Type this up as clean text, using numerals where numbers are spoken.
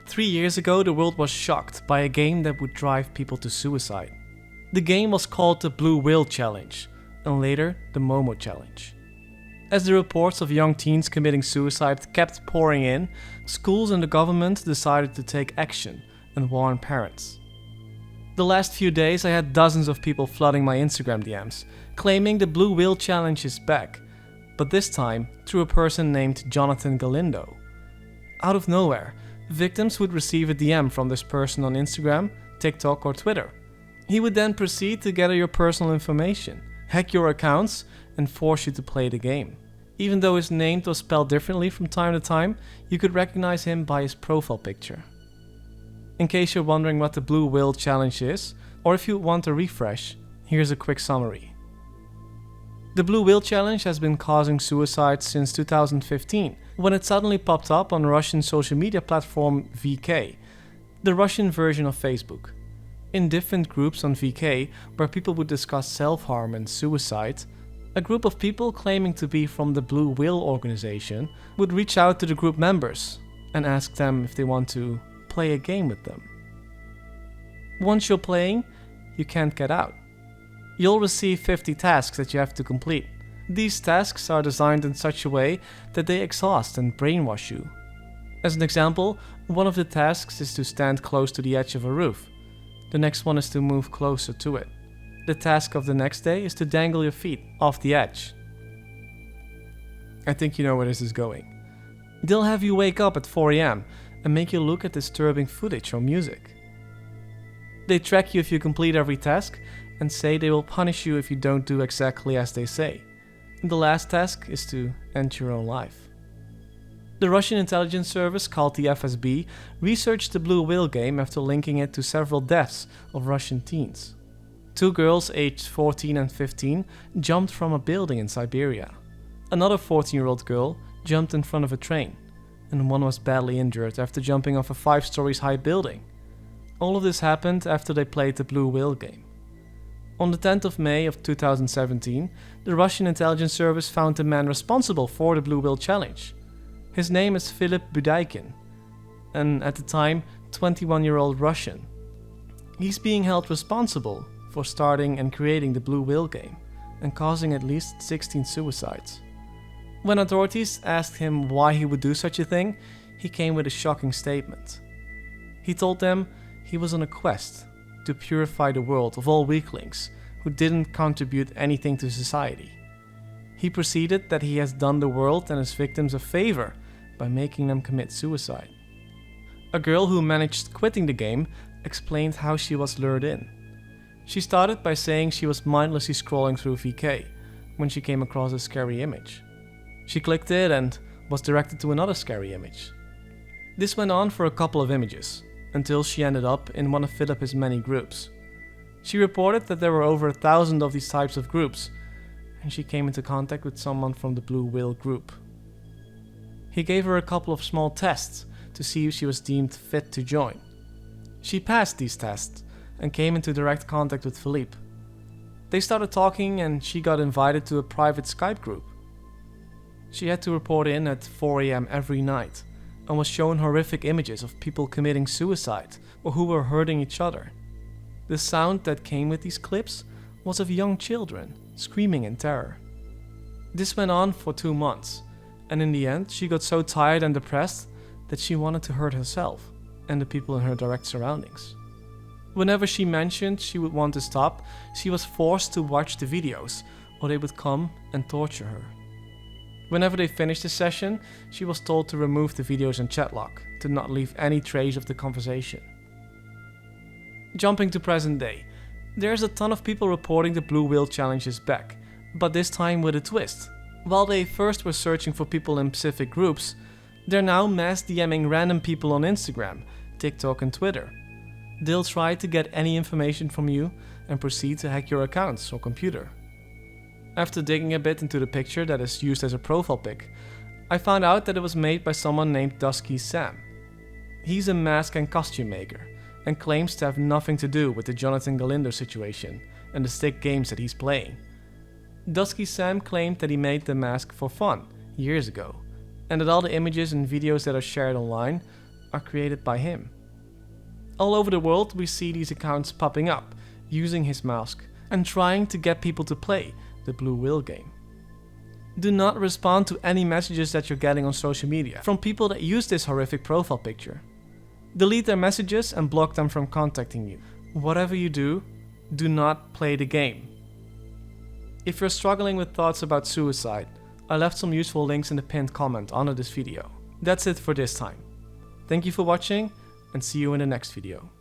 3 years ago, the world was shocked by a game that would drive people to suicide. The game was called the Blue Whale Challenge, and later the Momo Challenge. As the reports of young teens committing suicide kept pouring in, schools and the government decided to take action and warn parents. The last few days I had dozens of people flooding my Instagram DMs, claiming the Blue Whale Challenge is back, but this time through a person named Jonathan Galindo. Out of nowhere, victims would receive a DM from this person on Instagram, TikTok or Twitter. He would then proceed to gather your personal information, hack your accounts, and force you to play the game. Even though his name was spelled differently from time to time, you could recognize him by his profile picture. In case you're wondering what the Blue Whale Challenge is, or if you want a refresh, here's a quick summary. The Blue Whale Challenge has been causing suicide since 2015, when it suddenly popped up on Russian social media platform VK, the Russian version of Facebook. In different groups on VK, where people would discuss self-harm and suicide, a group of people claiming to be from the Blue Whale organization would reach out to the group members and ask them if they want to play a game with them. Once you're playing, you can't get out. You'll receive 50 tasks that you have to complete. These tasks are designed in such a way that they exhaust and brainwash you. As an example, one of the tasks is to stand close to the edge of a roof. The next one is to move closer to it. The task of the next day is to dangle your feet off the edge. I think you know where this is going. They'll have you wake up at 4 AM and make you look at disturbing footage or music. They track you if you complete every task and say they will punish you if you don't do exactly as they say. The last task is to end your own life. The Russian intelligence service, called the FSB, researched the Blue Whale game after linking it to several deaths of Russian teens. 2 girls aged 14 and 15 jumped from a building in Siberia. Another 14-year-old girl jumped in front of a train, and one was badly injured after jumping off a 5 stories high building. All of this happened after they played the Blue Whale game. On the 10th of May of 2017, the Russian intelligence service found the man responsible for the Blue Whale Challenge. His name is Philip Budaykin, an at the time 21-year-old Russian. He's being held responsible for starting and creating the Blue Whale game and causing at least 16 suicides. When authorities asked him why he would do such a thing, he came with a shocking statement. He told them he was on a quest to purify the world of all weaklings who didn't contribute anything to society. He proceeded that he has done the world and its victims a favor by making them commit suicide. A girl who managed quitting the game explained how she was lured in. She started by saying she was mindlessly scrolling through VK when she came across a scary image. She clicked it and was directed to another scary image. This went on for a couple of images, until she ended up in one of Philip's many groups. She reported that there were over 1,000 of these types of groups, and she came into contact with someone from the Blue Whale group. He gave her a couple of small tests to see if she was deemed fit to join. She passed these tests and came into direct contact with Philippe. They started talking and she got invited to a private Skype group. She had to report in at 4 AM every night and was shown horrific images of people committing suicide or who were hurting each other. The sound that came with these clips was of young children screaming in terror. This went on for 2 months, and in the end she got so tired and depressed that she wanted to hurt herself and the people in her direct surroundings. Whenever she mentioned she would want to stop, she was forced to watch the videos or they would come and torture her. Whenever they finished the session, she was told to remove the videos and chat log to not leave any trace of the conversation. Jumping to present day, there's a ton of people reporting the Blue Whale Challenge is back, but this time with a twist. While they first were searching for people in specific groups, they're now mass DMing random people on Instagram, TikTok and Twitter. They'll try to get any information from you and proceed to hack your accounts or computer. After digging a bit into the picture that is used as a profile pic, I found out that it was made by someone named Dusky Sam. He's a mask and costume maker and claims to have nothing to do with the Jonathan Galindo situation and the stick games that he's playing. Dusky Sam claimed that he made the mask for fun years ago, and that all the images and videos that are shared online are created by him. All over the world we see these accounts popping up, using his mask and trying to get people to play the Blue Whale game. Do not respond to any messages that you're getting on social media from people that use this horrific profile picture. Delete their messages and block them from contacting you. Whatever you do, do not play the game. If you're struggling with thoughts about suicide, I left some useful links in the pinned comment under this video. That's it for this time. Thank you for watching and see you in the next video.